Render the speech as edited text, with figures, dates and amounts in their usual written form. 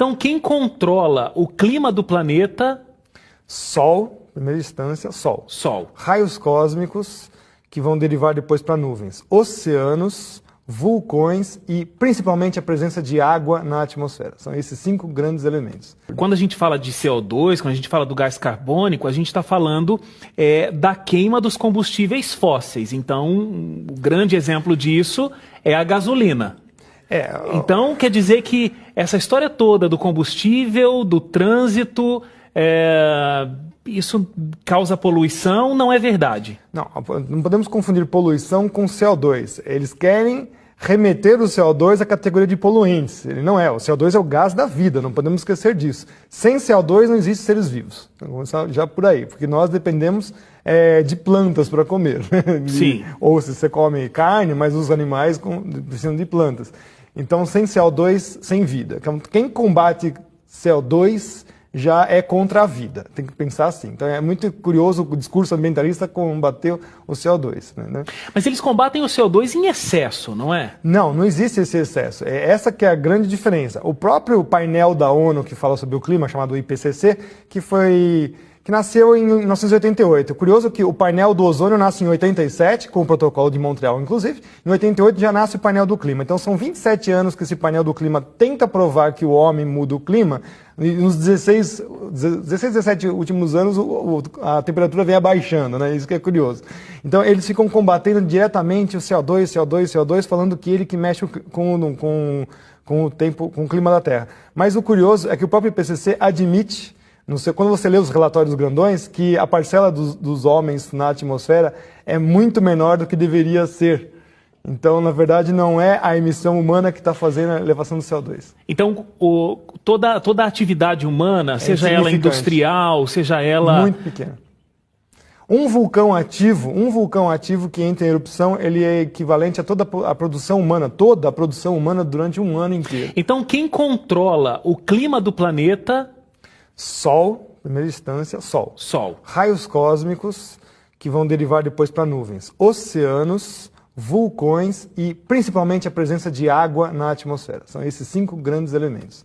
Então, quem controla o clima do planeta? Sol, em primeira instância, Sol. Sol. Raios cósmicos, que vão derivar depois para nuvens. Oceanos, vulcões e principalmente a presença de água na atmosfera. São esses 5 grandes elementos. Quando a gente fala de CO2, quando a gente fala do gás carbônico, a gente está falando da queima dos combustíveis fósseis. Então, um grande exemplo disso é a gasolina. Então, quer dizer que essa história toda do combustível, do trânsito, isso causa poluição, não é verdade? Não podemos confundir poluição com CO2. Eles querem remeter o CO2 à categoria de poluentes. Ele não é. O CO2 é o gás da vida, não podemos esquecer disso. Sem CO2 não existem seres vivos. Então, vamos começar já por aí, porque nós dependemos de plantas para comer. Sim. Ou se você come carne, mas os animais precisam de plantas. Então, sem CO2, sem vida. Então, quem combate CO2 já é contra a vida. Tem que pensar assim. Então é muito curioso o discurso ambientalista combater o CO2. Né? Mas eles combatem o CO2 em excesso, não é? Não existe esse excesso. Essa que é a grande diferença. O próprio painel da ONU que fala sobre o clima, chamado IPCC, que nasceu em 1988. Curioso que o painel do ozônio nasce em 87, com o protocolo de Montreal, inclusive. Em 88 já nasce o painel do clima. Então são 27 anos que esse painel do clima tenta provar que o homem muda o clima. E nos 17 últimos anos a temperatura vem abaixando, né? Isso que é curioso. Então eles ficam combatendo diretamente o CO2, falando que ele que mexe com o tempo, com o clima da Terra. Mas o curioso é que o próprio IPCC admite, quando você lê os relatórios grandões, que a parcela dos homens na atmosfera é muito menor do que deveria ser. Então, na verdade, não é a emissão humana que está fazendo a elevação do CO2. Então, toda a atividade humana, seja ela industrial, seja ela... Muito pequena. Um vulcão ativo que entra em erupção, ele é equivalente a toda a produção humana durante um ano inteiro. Então, quem controla o clima do planeta... Sol, em primeira instância, Sol. Raios cósmicos, que vão derivar depois para nuvens. Oceanos, vulcões e principalmente a presença de água na atmosfera. São esses 5 grandes elementos.